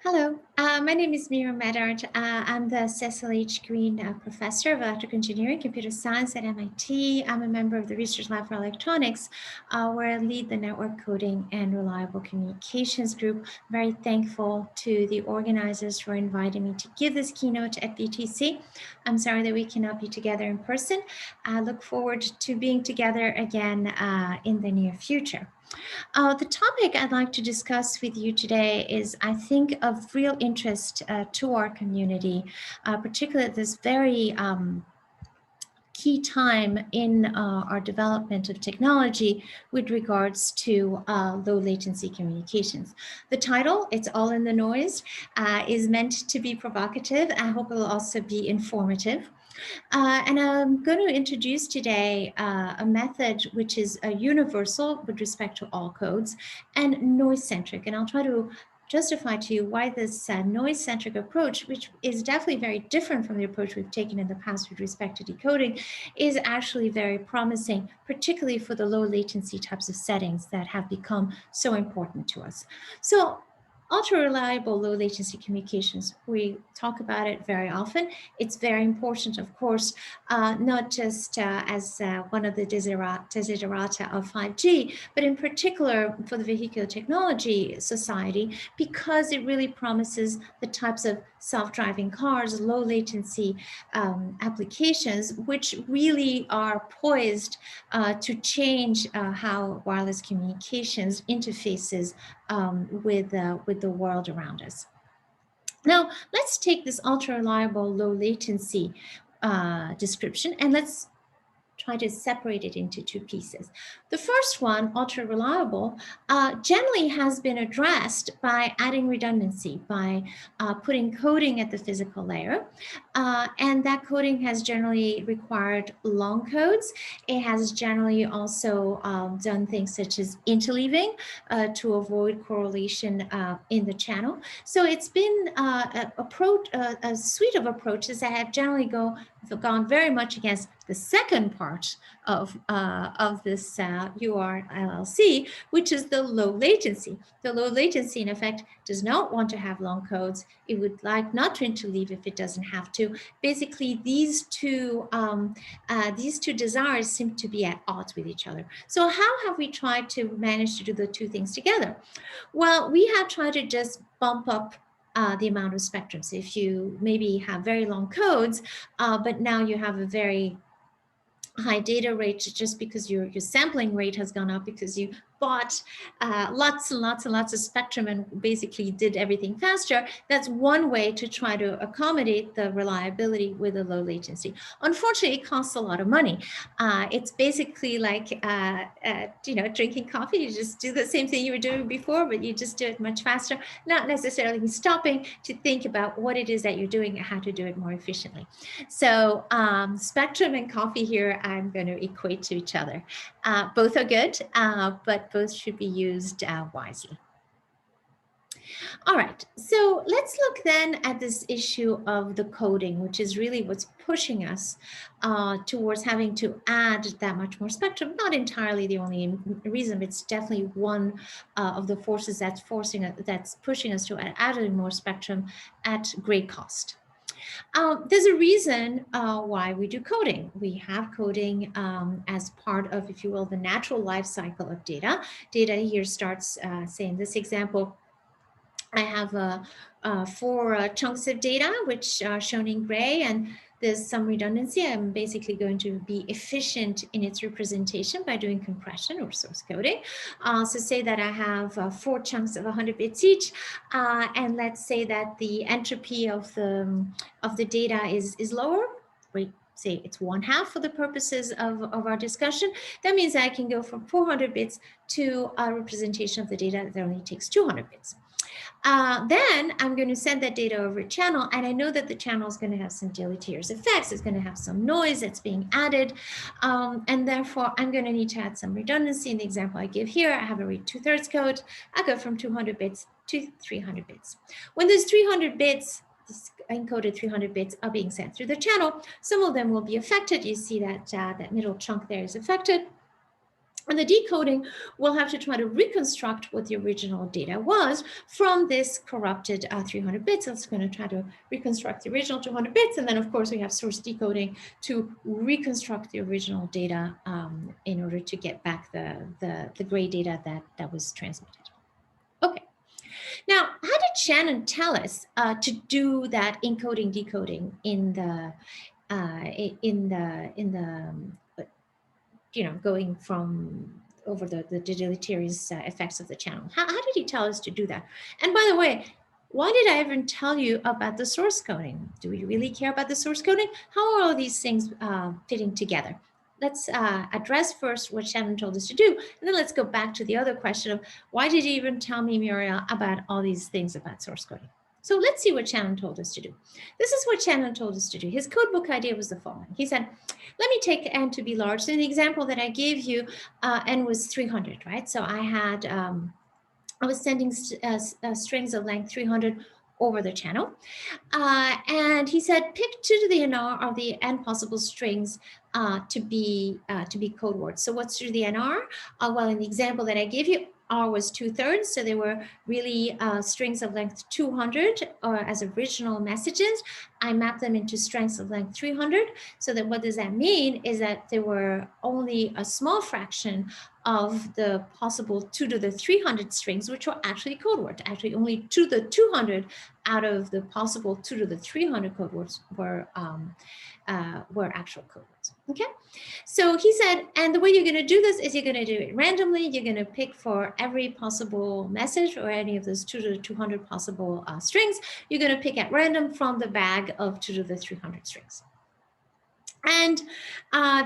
Hello, my name is Muriel Médard. I'm the Cecil H. Green Professor of Electrical Engineering, Computer Science at MIT. I'm a member of the Research Lab for Electronics, where I lead the Network Coding and Reliable Communications group. Very thankful to the organizers for inviting me to give this keynote at VTC. I'm sorry that we cannot be together in person. I look forward to being together again in the near future. The topic I'd like to discuss with you today is, I think, of real interest to our community, particularly at this very key time in our development of technology with regards to low latency communications. The title, It's All in the Noise, is meant to be provocative. I hope it will also be informative. And I'm going to introduce today a method which is universal with respect to all codes and noise-centric. And I'll try to justify to you why this noise-centric approach, which is definitely very different from the approach we've taken in the past with respect to decoding, is actually very promising, particularly for the low latency types of settings that have become so important to us. So ultra-reliable low latency communications, we talk about it very often. It's very important, of course, not just as one of the desiderata of 5G, but in particular for the vehicular technology society, because it really promises the types of self-driving cars, low latency applications, which really are poised to change how wireless communications interfaces with the world around us. Now, let's take this ultra-reliable low latency description and let's try to separate it into two pieces. The first one, ultra reliable, generally has been addressed by adding redundancy, by putting coding at the physical layer. And that coding has generally required long codes. It has generally also done things such as interleaving to avoid correlation in the channel. So it's been a suite of approaches that have generally gone very much against the second part of this URLLC, which is the low latency. The low latency, in effect, does not want to have long codes. It would like not to interleave if it doesn't have to. Basically, these two desires seem to be at odds with each other. So how have we tried to manage to do the two things together? Well, we have tried to just bump up the amount of spectrum. So if you maybe have very long codes, but now you have a very high data rate just because your sampling rate has gone up because you bought lots and lots and lots of spectrum and basically did everything faster. That's one way to try to accommodate the reliability with a low latency. Unfortunately, it costs a lot of money. It's basically like drinking coffee. You just do the same thing you were doing before, but you just do it much faster, not necessarily stopping to think about what it is that you're doing and how to do it more efficiently. So spectrum and coffee here, I'm going to equate to each other. Both are good, but both should be used wisely. All right, so let's look then at this issue of the coding, which is really what's pushing us towards having to add that much more spectrum. Not entirely the only reason, but it's definitely one of the forces that's pushing us to adding more spectrum at great cost. There's a reason why we do coding. We have coding as part of, if you will, the natural life cycle of data. Data here starts, say in this example, I have 4 chunks of data, which are shown in gray, and there's some redundancy. I'm basically going to be efficient in its representation by doing compression or source coding. So say that I have 4 chunks of 100 bits each, and let's say that the entropy of the data is lower. We say it's 1/2 for the purposes of our discussion. That means I can go from 400 bits to a representation of the data that only takes 200 bits. Then I'm going to send that data over a channel, and I know that the channel is going to have some deleterious effects. It's going to have some noise that's being added, and therefore I'm going to need to add some redundancy. In the example I give here, I have a read 2/3 code. I go from 200 bits to 300 bits. When there's 300 bits, encoded 300 bits are being sent through the channel, some of them will be affected. You see that that middle chunk there is affected. And the decoding will have to try to reconstruct what the original data was from this corrupted 300 bits. It's going to try to reconstruct the original 200 bits. And then, of course, we have source decoding to reconstruct the original data in order to get back the gray data that was transmitted. Okay. Now, how did Shannon tell us to do that encoding decoding in the going from over the deleterious effects of the channel? How did he tell us to do that? And by the way, why did I even tell you about the source coding? Do we really care about the source coding? How are all these things fitting together? Let's address first what Shannon told us to do, and then let's go back to the other question of why did you even tell me, Muriel, about all these things about source coding? So let's see what Shannon told us to do. This is what Shannon told us to do. His codebook idea was the following. He said, let me take n to be large. So in the example that I gave you, n was 300, right? So I was sending strings of length 300 over the channel. And he said, pick 2 to the NR of the n possible strings to be code words. So what's 2 to the NR? Well, in the example that I gave you, R was 2/3, so they were really strings of length 200 as original messages. I mapped them into strings of length 300, so that what does that mean is that there were only a small fraction of the possible 2 to the 300 strings, which were actually code words. Actually, only 2 to the 200 out of the possible 2 to the 300 code words were actual code words. Okay, so he said, and the way you're going to do this is you're going to do it randomly. You're going to pick for every possible message or any of those 2 to the 200 possible strings. You're going to pick at random from the bag of 2 to the 300 strings. And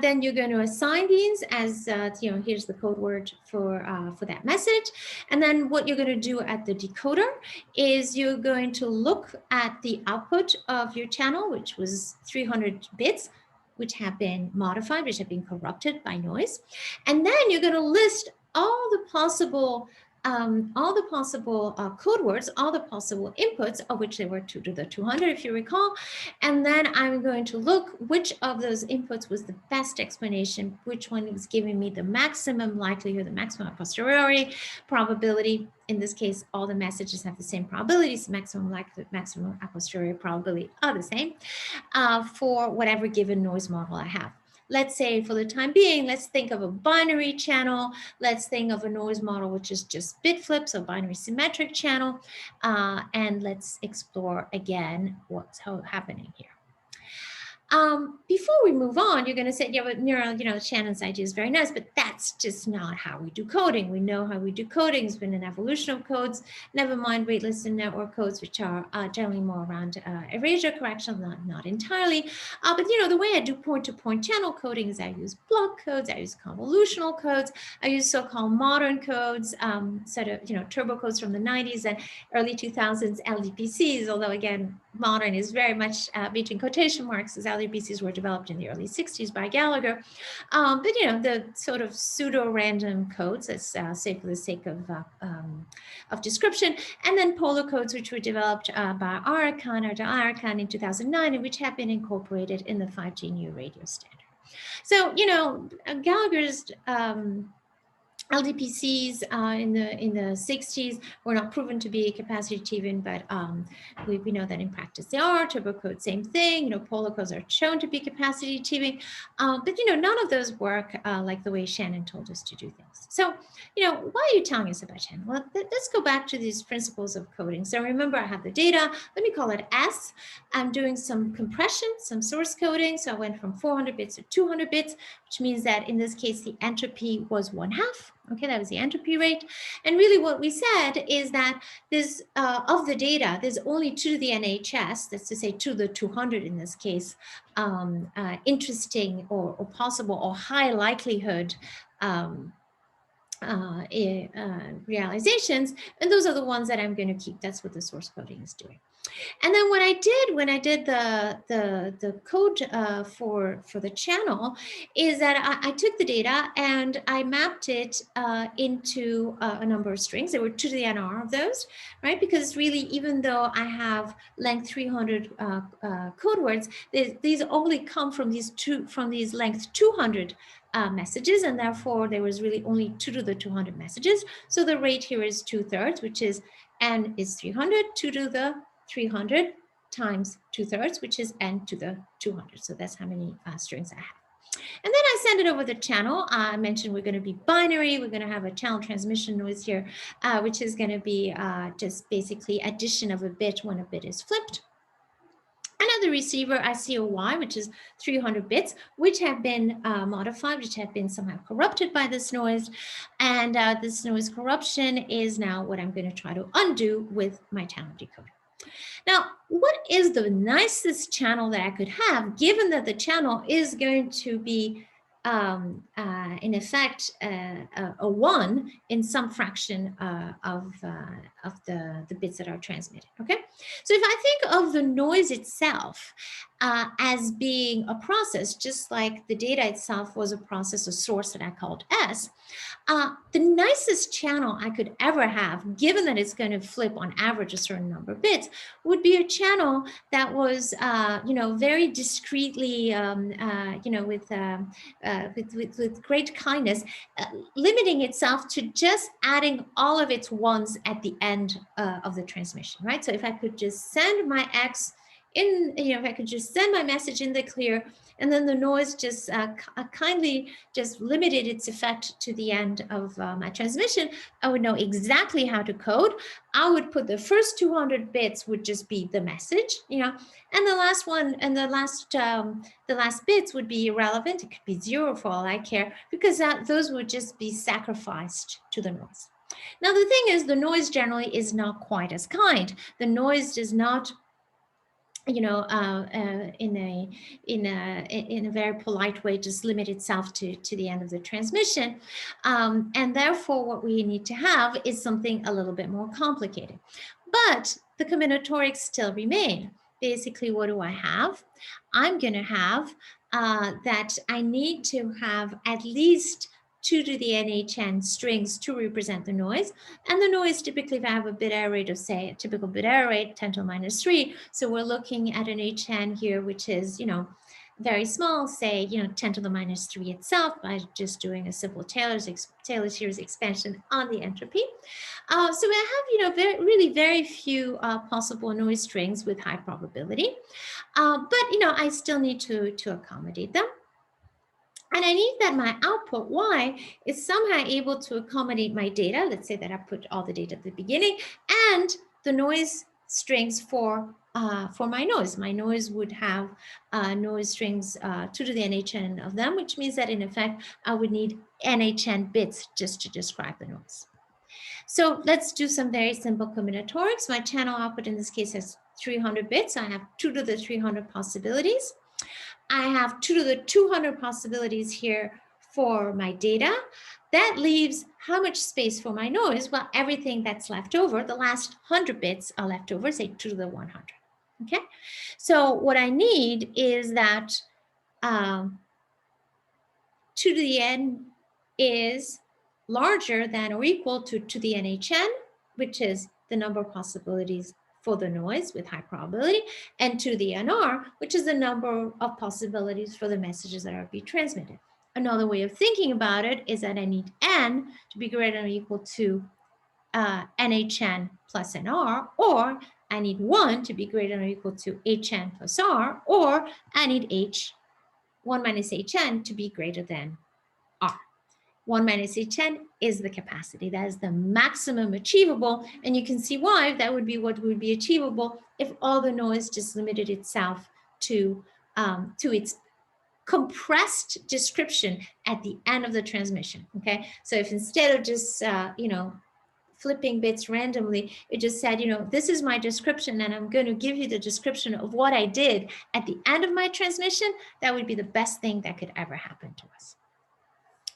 then you're going to assign these as, here's the code word for that message. And then what you're going to do at the decoder is you're going to look at the output of your channel, which was 300 bits, which have been modified, which have been corrupted by noise. And then you're going to list all the possible code words, all the possible inputs, of which there were 2 to the 200, if you recall. And then I'm going to look which of those inputs was the best explanation, which one was giving me the maximum likelihood, the maximum a posteriori probability. In this case, all the messages have the same probabilities, maximum likelihood, maximum a posteriori probability are the same for whatever given noise model I have. Let's say for the time being, let's think of a binary channel. Let's think of a noise model, which is just bit flips, a binary symmetric channel. And let's explore again what's happening here. Before we move on, you're going to say, yeah, but Muriel, Shannon's idea is very nice, but that's just not how we do coding. We know how we do coding. It's been an evolution of codes, never mind waitlist and network codes, which are generally more around erasure correction, not entirely. But the way I do point-to-point channel coding is I use block codes, I use convolutional codes, I use so-called modern codes, sort of, turbo codes from the 90s and early 2000s LDPCs, although again, modern is very much between quotation marks, as LDPCs were developed in the early 60s by Gallagher. But the sort of pseudo-random codes, let's say for the sake of description, and then polar codes, which were developed by Arakan in 2009, and which have been incorporated in the 5G new radio standard. So, Gallagher's LDPCs in the 60s were not proven to be capacity achieving, but we know that in practice they are. Turbo code, same thing. Polar codes are shown to be capacity achieving, but none of those work like the way Shannon told us to do things. So why are you telling us about Shannon? Well, let's go back to these principles of coding. So remember, I have the data. Let me call it S. I'm doing some compression, some source coding. So I went from 400 bits to 200 bits, which means that in this case the entropy was 1/2. Okay, that was the entropy rate. And really what we said is that there's, of the data, there's only 2 to the NHS, that's to say 2 to the 200 in this case, interesting or possible or high likelihood realizations. And those are the ones that I'm going to keep. That's what the source coding is doing. And then what I did when I did the code for the channel is that I took the data and I mapped it into a number of strings. There were 2 to the NR of those, right? Because really, even though I have length 300 code words, these only come from these length 200 messages, and therefore there was really only 2 to the 200 messages. So the rate here is 2/3, which is n is 300, 2 to the 300 times 2/3, which is n to the 200. So that's how many strings I have. And then I send it over the channel. I mentioned we're going to be binary. We're going to have a channel transmission noise here, which is going to be just basically addition of a bit when a bit is flipped. And at the receiver, I see a Y, which is 300 bits, which have been modified, which have been somehow corrupted by this noise. And this noise corruption is now what I'm going to try to undo with my channel decoder. Now, what is the nicest channel that I could have, given that the channel is going to be, in effect, a 1 in some fraction of the bits that are transmitted, okay? So if I think of the noise itself as being a process, just like the data itself was a process, a source that I called S, the nicest channel I could ever have, given that it's going to flip on average a certain number of bits, would be a channel that was, very discreetly, with great kindness, limiting itself to just adding all of its ones at the end of the transmission, right? So if I could just send my X in, if I could just send my message in the clear, and then the noise just kindly just limited its effect to the end of my transmission, I would know exactly how to code. I would put the first 200 bits would just be the message, and the last one and the last bits would be irrelevant. It could be 0 for all I care, because those would just be sacrificed to the noise. Now, the thing is, the noise generally is not quite as kind. The noise does not, in a very polite way, just limit itself to the end of the transmission, and therefore what we need to have is something a little bit more complicated. But the combinatorics still remain. Basically, what do I have? I'm going to have that I need to have at least 2 to the NHN strings to represent the noise. And the noise, typically, if I have a bit error rate of, say, a typical bit error rate, 10 to the minus 3. So we're looking at an HN here, which is, very small, say, 10 to the minus 3 itself, by just doing a simple Taylor series expansion on the entropy. So I have, really very few possible noise strings with high probability. But, I still need to accommodate them. And I need that my output Y is somehow able to accommodate my data. Let's say that I put all the data at the beginning and the noise strings for my noise. My noise would have noise strings 2 to the NHN of them, which means that in effect, I would need NHN bits just to describe the noise. So let's do some very simple combinatorics. My channel output in this case has 300 bits. I have 2 to the 300 possibilities. I have 2 to the 200 possibilities here for my data. That leaves how much space for my noise? Well, everything that's left over, the last 100 bits are left over, say 2 to the 100. Okay, so what I need is that 2 to the n is larger than or equal to the NHN, which is the number of possibilities for the noise with high probability, and to the NR, which is the number of possibilities for the messages that are being transmitted. Another way of thinking about it is that I need N to be greater than or equal to NHN plus NR, or I need 1 to be greater than or equal to HN plus R, or I need 1 minus HN to be greater than R. 1 minus HN is the capacity. That is the maximum achievable. And you can see why that would be what would be achievable if all the noise just limited itself to its compressed description at the end of the transmission. Okay, so if instead of just, flipping bits randomly, it just said, this is my description and I'm going to give you the description of what I did at the end of my transmission, that would be the best thing that could ever happen to us.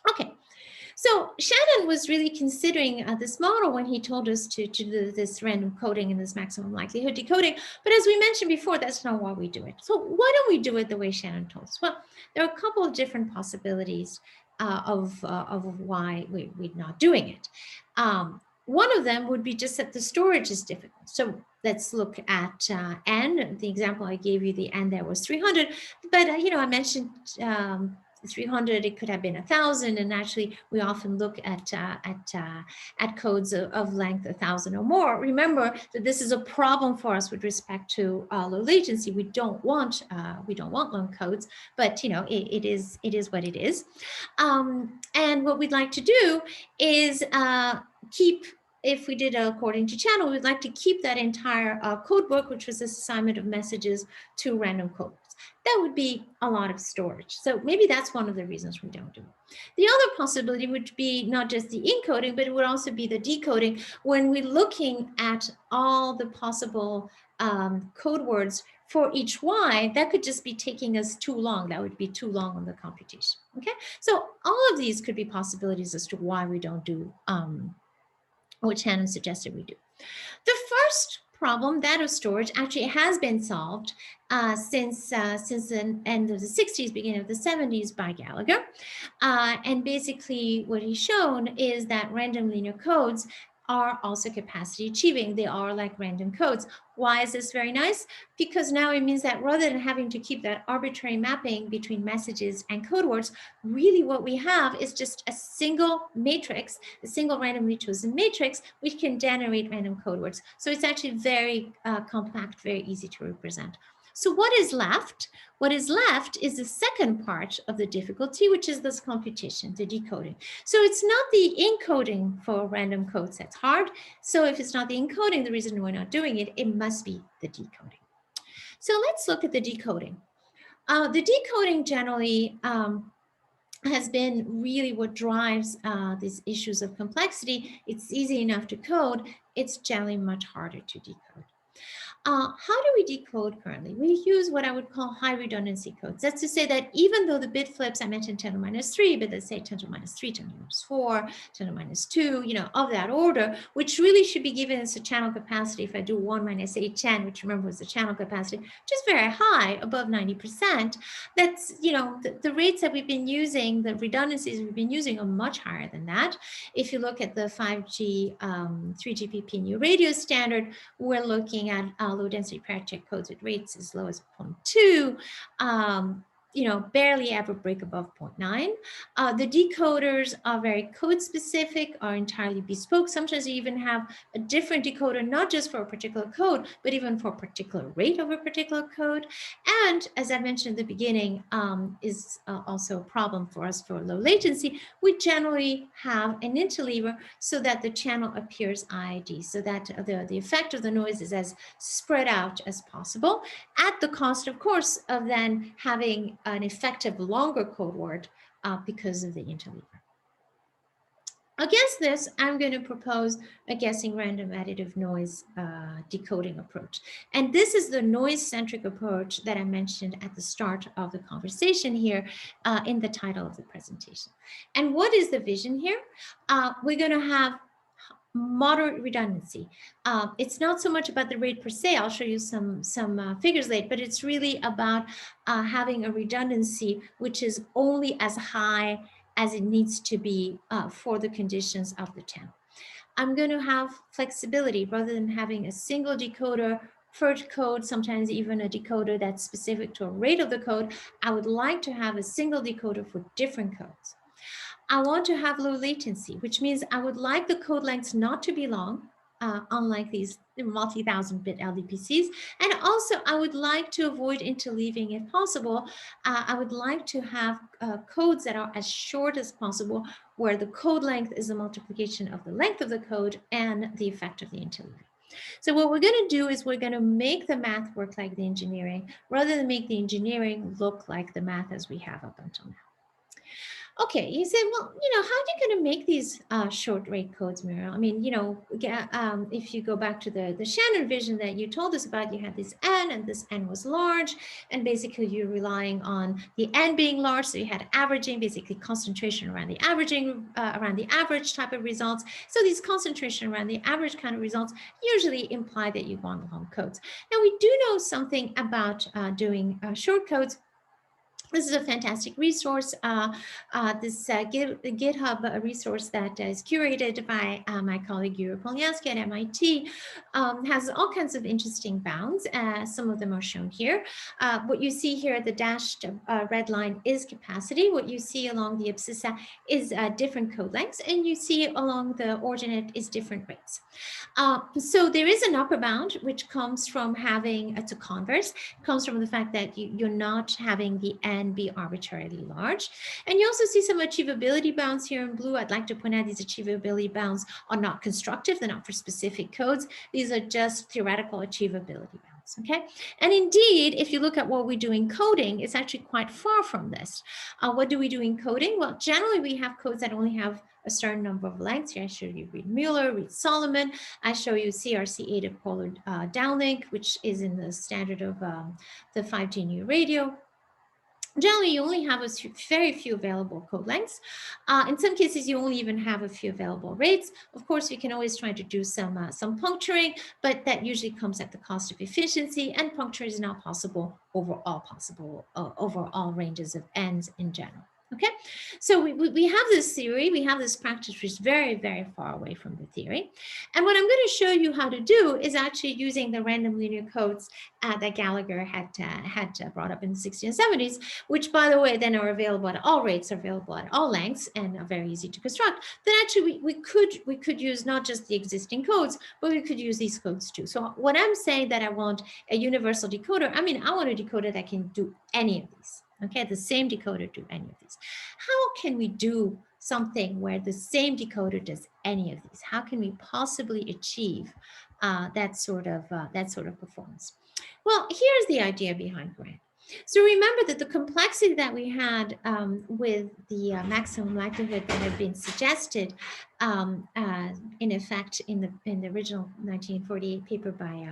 Okay. So Shannon was really considering this model when he told us to do this random coding and this maximum likelihood decoding. But as we mentioned before, that's not why we do it. So why don't we do it the way Shannon told us? Well, there are a couple of different possibilities of why we're not doing it. One of them would be just that the storage is difficult. So let's look at n. The example I gave you, the n there was 300. But, I mentioned 300, it could have been 1,000, and actually we often look at codes of length 1,000 or more. Remember that this is a problem for us with respect to low latency. We don't want long codes, but it is what it is. And what we'd like to do is keep. If we did according to channel, we'd like to keep that entire code book, which was this assignment of messages to random code. That would be a lot of storage. So maybe that's one of the reasons we don't do it. The other possibility would be not just the encoding, but it would also be the decoding. When we're looking at all the possible code words for each Y, that could just be taking us too long. That would be too long on the computation. Okay, so all of these could be possibilities as to why we don't do what Shannon suggested we do. The first problem, that of storage, actually has been solved since the end of the 60s, beginning of the 70s by Gallagher. And basically what he's shown is that random linear codes are also capacity achieving. They are like random codes. Why is this very nice? Because now it means that rather than having to keep that arbitrary mapping between messages and code words, really what we have is just a single matrix, a single randomly chosen matrix, which can generate random code words. So it's actually very compact, very easy to represent. So what is left? What is left is the second part of the difficulty, which is this computation, the decoding. So it's not the encoding for random codes that's hard. So if it's not the encoding, the reason we're not doing it, it must be the decoding. So let's look at the decoding. The decoding generally has been really what drives these issues of complexity. It's easy enough to code. It's generally much harder to decode. How do we decode currently? We use what I would call high redundancy codes. That's to say that even though the bit flips, I mentioned 10 to the minus 3, but let's say 10 to the minus 3, 10 to the minus 4, 10 to the minus 2, of that order, which really should be given as a channel capacity. If I do 1 minus 810, which remember was the channel capacity, which is very high, above 90%, that's, the rates that we've been using, the redundancies we've been using are much higher than that. If you look at the 5G 3GPP new radio standard, we're looking at low density pair check codes with rates as low as 0.2, barely ever break above 0.9. The decoders are very code specific, are entirely bespoke. Sometimes you even have a different decoder, not just for a particular code, but even for a particular rate of a particular code. And as I mentioned at the beginning, is also a problem for us for low latency. We generally have an interleaver so that the channel appears IID, so that the effect of the noise is as spread out as possible, at the cost, of course, of then having an effective longer code word because of the interleaver. Against this, I'm going to propose a guessing random additive noise decoding approach. And this is the noise-centric approach that I mentioned at the start of the conversation here in the title of the presentation. And what is the vision here? We're going to have moderate redundancy. It's not so much about the rate per se. I'll show you some figures later, but it's really about having a redundancy which is only as high as it needs to be for the conditions of the channel. I'm going to have flexibility rather than having a single decoder for code, sometimes even a decoder that's specific to a rate of the code. I would like to have a single decoder for different codes. I want to have low latency, which means I would like the code lengths not to be long, unlike these multi-thousand bit LDPCs. And also I would like to avoid interleaving if possible. I would like to have codes that are as short as possible, where the code length is a multiplication of the length of the code and the effect of the interleaving. So what we're going to do is we're going to make the math work like the engineering, rather than make the engineering look like the math as we have up until now. Okay, you say, well, how are you going to make these short rate codes, Muriel? I mean, if you go back to the Shannon vision that you told us about, you had this n, and this n was large, and basically you're relying on the n being large, so you had averaging, basically concentration around the averaging, around the average type of results. So these concentration around the average kind of results usually imply that you want long codes. Now, we do know something about doing short codes. This is a fantastic resource, GitHub resource that is curated by my colleague URLLC at MIT, has all kinds of interesting bounds. Some of them are shown here. What you see here, the dashed red line is capacity. What you see along the abscissa is different code lengths, and you see along the ordinate is different rates. So there is an upper bound, which comes from having, it's a converse, comes from the fact that you're not having the n be arbitrarily large. And you also see some achievability bounds here in blue. I'd like to point out these achievability bounds are not constructive. They're not for specific codes. These are just theoretical achievability bounds. Okay. And indeed, if you look at what we do in coding, it's actually quite far from this. What do we do in coding? Well, generally we have codes that only have a certain number of lengths. Here I show you Reed-Muller, Reed-Solomon. I show you CRC8 polar downlink, which is in the standard of the 5G new radio. Generally, you only have very few available code lengths. In some cases, you only even have a few available rates. Of course, you can always try to do some puncturing, but that usually comes at the cost of efficiency, and puncture is not possible over all ranges of ends in general. Okay, so we have this theory, we have this practice which is very, very far away from the theory. And what I'm going to show you how to do is actually using the random linear codes that Gallagher had brought up in the 60s and 70s, which, by the way, then are available at all rates, are available at all lengths, and are very easy to construct. Then actually we could use not just the existing codes, but we could use these codes too. So when I'm saying that I want a universal decoder, I mean I want a decoder that can do any of these. Okay, the same decoder do any of these. How can we do something where the same decoder does any of these? How can we possibly achieve that sort of performance? Well, here's the idea behind GRANT. So remember that the complexity that we had with the maximum likelihood that had been suggested, in effect, in the original 1948 paper by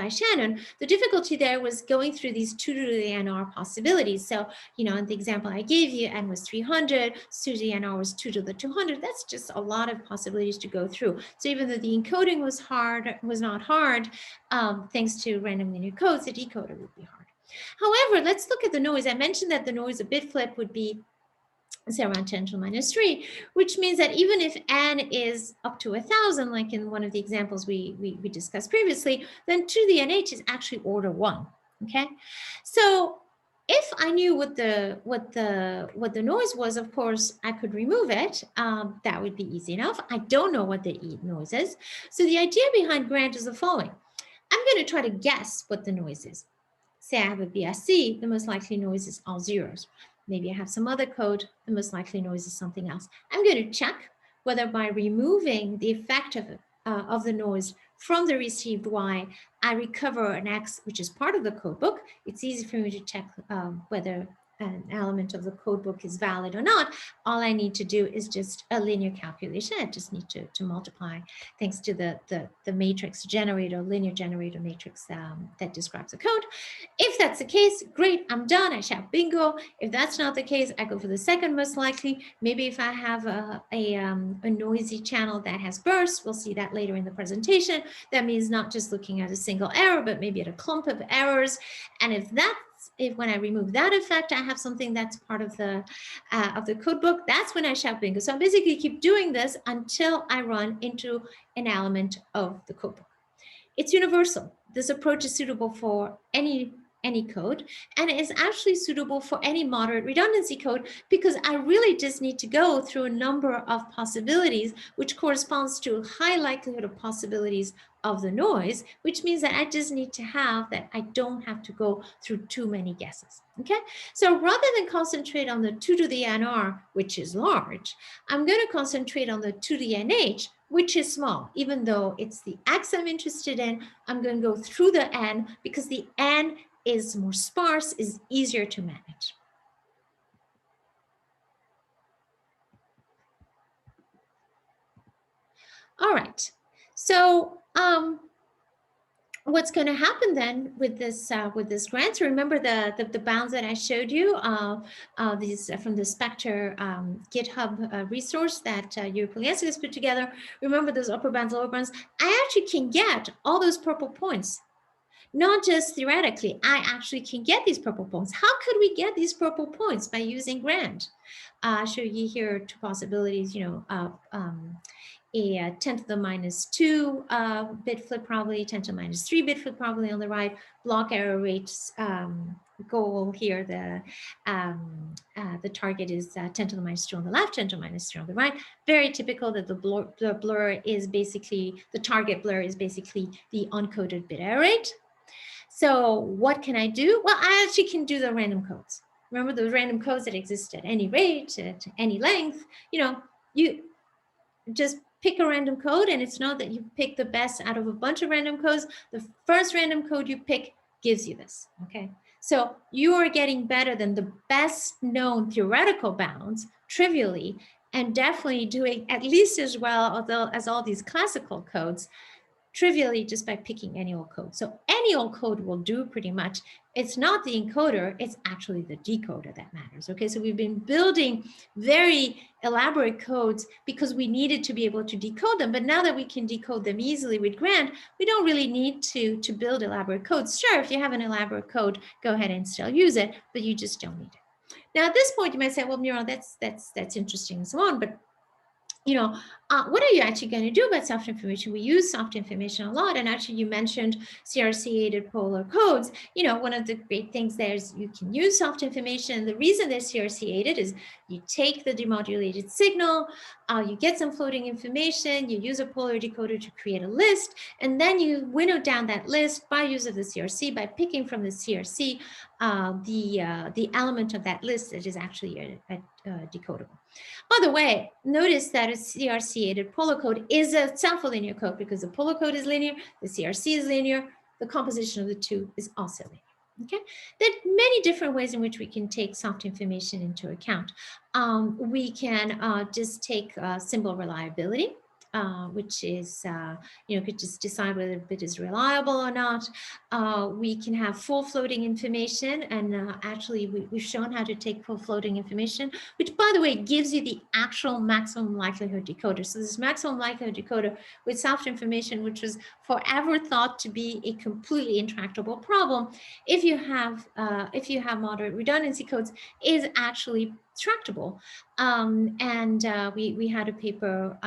Shannon, the difficulty there was going through these 2 to the NR possibilities. So, in the example I gave you, n was 300, 2 to the NR was 2 to the 200. That's just a lot of possibilities to go through. So even though the encoding was not hard, thanks to random linear codes, the decoder would be hard. However, let's look at the noise. I mentioned that the noise of bit flip would be, say, around 10 to the minus 3, which means that even if n is up to 1,000, like in one of the examples we discussed previously, then 2 to the nh is actually order 1. Okay, so if I knew what the noise was, of course, I could remove it. That would be easy enough. I don't know what the noise is. So the idea behind GRANT is the following. I'm going to try to guess what the noise is. Say I have a BSC, the most likely noise is all zeros. Maybe I have some other code, the most likely noise is something else. I'm going to check whether by removing the effect of the noise from the received Y, I recover an X, which is part of the code book. It's easy for me to check whether an element of the code book is valid or not. All I need to do is just a linear calculation. I just need to multiply thanks to the matrix generator, linear generator matrix that describes the code. If that's the case, great, I'm done. I shout bingo. If that's not the case, I go for the second most likely. Maybe if I have a noisy channel that has bursts, we'll see that later in the presentation. That means not just looking at a single error, but maybe at a clump of errors. And if when I remove that effect, I have something that's part of the code book, that's when I shout bingo. So I basically keep doing this until I run into an element of the code book. It's universal. This approach is suitable for any code, and it is actually suitable for any moderate redundancy code, because I really just need to go through a number of possibilities, which corresponds to a high likelihood of possibilities of the noise, which means that I just need to have that I don't have to go through too many guesses. Okay, so rather than concentrate on the 2 to the NR, which is large, I'm going to concentrate on the 2 to the NH, which is small. Even though it's the X I'm interested in, I'm going to go through the N because the N is more sparse, is easier to manage. All right. So what's going to happen then with this grant? So remember the bounds that I showed you, these from the Spectre GitHub resource that URLLC has put together. Remember those upper bounds, lower bounds. I actually can get all those purple points. Not just theoretically, I actually can get these purple points. How could we get these purple points? By using grant. I'll show you here two possibilities, a 10 to the minus 2 bit flip probability, 10 to the minus 3 bit flip probability on the right, block error rates goal here, the target is 10 to the minus 2 on the left, 10 to the minus 3 on the right. Very typical that the blur is basically, the target blur is basically the uncoded bit error rate. So what can I do? Well, I actually can do the random codes. Remember those random codes that exist at any rate, at any length, you just pick a random code, and it's not that you pick the best out of a bunch of random codes. The first random code you pick gives you this, okay? So you are getting better than the best known theoretical bounds trivially, and definitely doing at least as well as all these classical codes trivially just by picking any old code. So any old code will do pretty much. It's not the encoder, it's actually the decoder that matters. Okay, so we've been building very elaborate codes because we needed to be able to decode them. But now that we can decode them easily with Grant, we don't really need to build elaborate codes. Sure, if you have an elaborate code, go ahead and still use it, but you just don't need it. Now at this point, you might say, well, Muriel, that's interesting and so on, but what are you actually going to do about soft information? We use soft information a lot. And actually, you mentioned CRC-aided polar codes. One of the great things there is you can use soft information. The reason they're CRC-aided is you take the demodulated signal, you get some floating information, you use a polar decoder to create a list, and then you winnow down that list by use of the CRC, by picking from the CRC the element of that list that is actually decodable. By the way, notice that a CRC-aided polar code is a self-linear code because the polar code is linear, the CRC is linear, the composition of the two is also linear. Okay, there are many different ways in which we can take soft information into account. We can just take symbol reliability, which is, could just decide whether a bit is reliable or not. We can have full floating information, and actually we've shown how to take full floating information, which by the way gives you the actual maximum likelihood decoder. So this maximum likelihood decoder with soft information, which was forever thought to be a completely intractable problem, if you have moderate redundancy codes, is actually tractable. We had a paper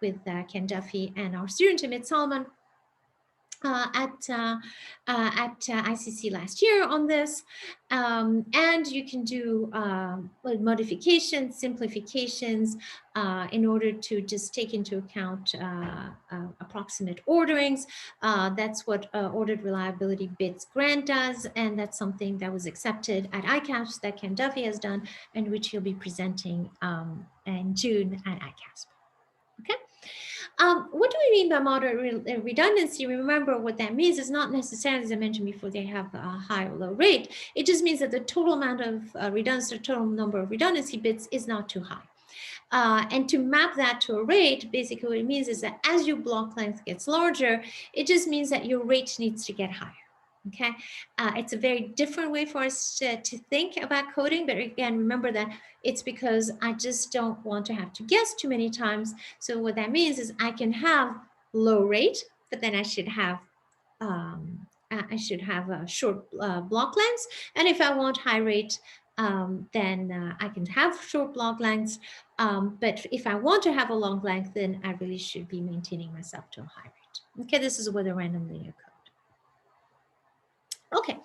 with Ken Duffy and our student Amit Salman at ICC last year on this, and you can do modifications, simplifications in order to just take into account approximate orderings. That's what ordered reliability bits grant does, and that's something that was accepted at ICASP that Ken Duffy has done, and which he'll be presenting in June at ICASP. Okay. What do we mean by moderate redundancy? Remember, what that means is not necessarily, as I mentioned before, they have a high or low rate. It just means that the total amount of redundancy, the total number of redundancy bits is not too high. And to map that to a rate, basically what it means is that as your block length gets larger, it just means that your rate needs to get higher. Okay, it's a very different way for us to think about coding, but again, remember that it's because I just don't want to have to guess too many times. So what that means is I can have low rate, but then I should have a short block lengths, and if I want high rate, then I can have short block lengths. But if I want to have a long length, then I really should be maintaining myself to a high rate. Okay, this is with a random linear code. Okay,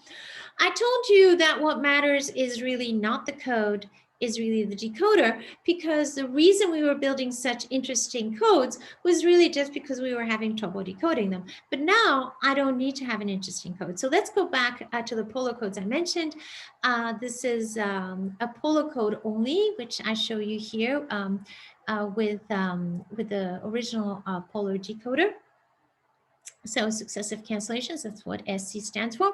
I told you that what matters is really not the code, is really the decoder, because the reason we were building such interesting codes was really just because we were having trouble decoding them. But now I don't need to have an interesting code. So let's go back to the polar codes I mentioned. This is a polar code only, which I show you here with the original polar decoder. So successive cancellations, that's what SC stands for.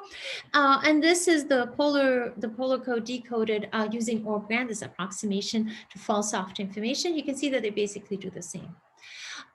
And this is the polar code decoded using ORB grant, this approximation to false soft information. You can see that they basically do the same.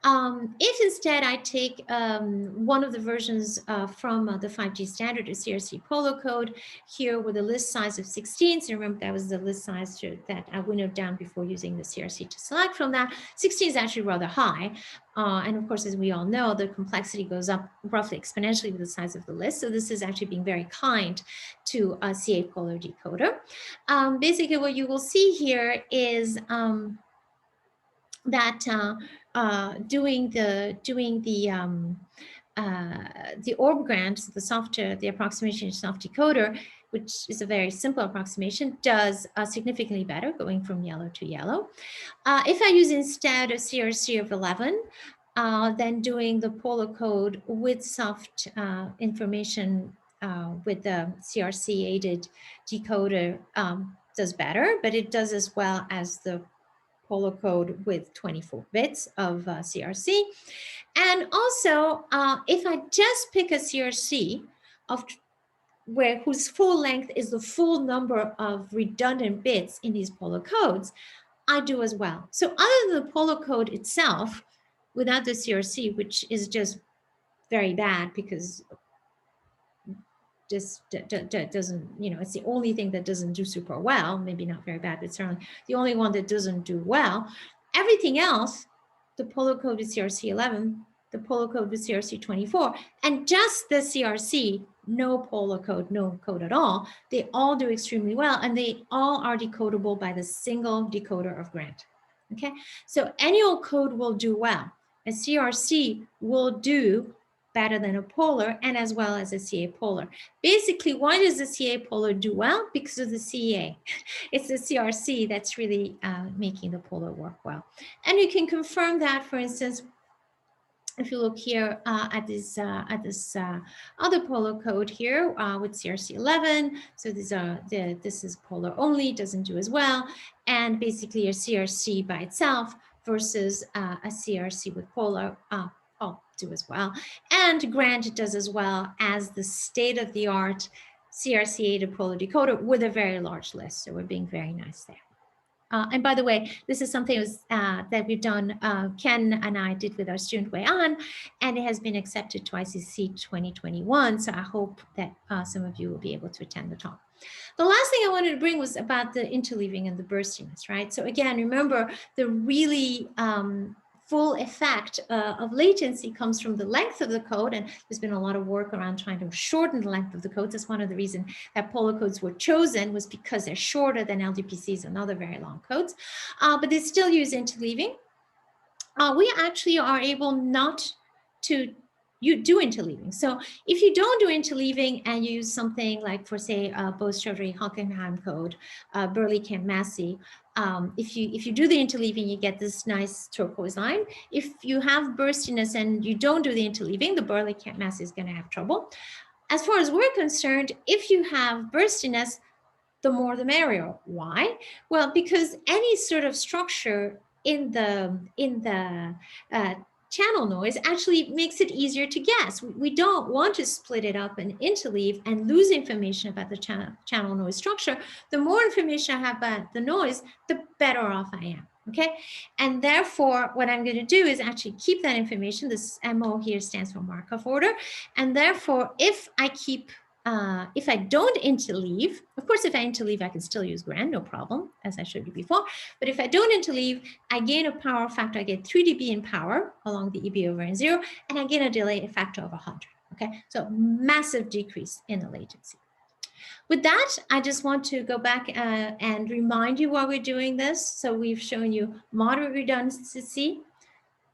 If instead I take one of the versions from the 5G standard, a CRC Polo code, here with a list size of 16, so remember that was the list size that I winnowed down before using the CRC to select from that. 16 is actually rather high. And of course, as we all know, the complexity goes up roughly exponentially with the size of the list. So this is actually being very kind to a CA Polar decoder. Basically, what you will see here is that doing the orb grant, the approximation soft decoder, which is a very simple approximation, does significantly better, going from yellow to yellow. If I use instead a CRC of 11, then doing the polar code with soft information with the CRC aided decoder does better, but it does as well as the polar code with 24 bits of CRC. And also, if I just pick a CRC of whose full length is the full number of redundant bits in these polar codes, I do as well. So other than the polar code itself, without the CRC, which is just very bad because just doesn't, it's the only thing that doesn't do super well, maybe not very bad, but certainly the only one that doesn't do well. Everything else, the polar code with CRC 11, the polar code with CRC 24, and just the CRC, no polar code, no code at all, they all do extremely well, and they all are decodable by the single decoder of grant. Okay, so any old code will do well. A CRC will do better than a polar, and as well as a CA polar. Basically, why does the CA polar do well? Because of the CA. It's the CRC that's really making the polar work well. And you can confirm that, for instance, if you look here at this other polar code here with CRC 11, so this is polar only, doesn't do as well, and basically a CRC by itself versus a CRC with polar all do as well, and grant does as well as the state-of-the-art CRC-aided polar decoder with a very large list. So we're being very nice there. And by the way, this is something that we've done, Ken and I did with our student Wei An, and it has been accepted to ICC 2021. So I hope that some of you will be able to attend the talk. The last thing I wanted to bring was about the interleaving and the burstiness, right? So again, remember the really full effect of latency comes from the length of the code, and there's been a lot of work around trying to shorten the length of the codes. That's one of the reasons that polar codes were chosen, was because they're shorter than LDPCs and other very long codes, but they still use interleaving. We actually are able not to do interleaving. So if you don't do interleaving and you use something like, for say, Bose-Chaudhary-Hockenheim code, Burley-Kemp-Massey, if you do the interleaving, you get this nice turquoise line. If you have burstiness and you don't do the interleaving, the Burley-Kemp-Massey is going to have trouble. As far as we're concerned, if you have burstiness, the more the merrier. Why? Well, because any sort of structure in the channel noise actually makes it easier to guess. We don't want to split it up and interleave and lose information about the channel noise structure. The more information I have about the noise, the better off I am. Okay, and therefore what I'm going to do is actually keep that information. This MO here stands for Markov order, and therefore if I don't interleave, of course, if I interleave, I can still use grant, no problem, as I showed you before. But if I don't interleave, I gain a power factor. I get 3 dB in power along the EB over N0, and I gain a delay factor of 100. Okay, so massive decrease in the latency. With that, I just want to go back and remind you why we're doing this. So we've shown you moderate redundancy,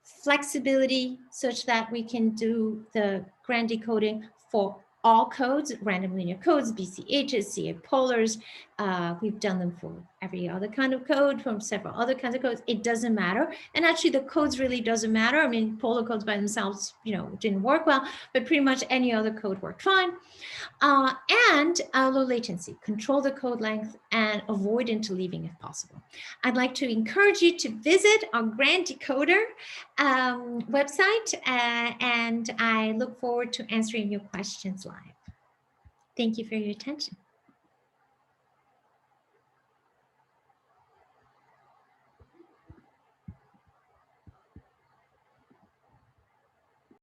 flexibility, such that we can do the grant decoding for all codes, random linear codes, BCHs, CA polars. We've done them for every other kind of code, from several other kinds of codes. It doesn't matter. And actually the codes really doesn't matter. I mean, polar codes by themselves, didn't work well, but pretty much any other code worked fine. And low latency, control the code length and avoid interleaving if possible. I'd like to encourage you to visit our grant decoder website, and I look forward to answering your questions live. Thank you for your attention.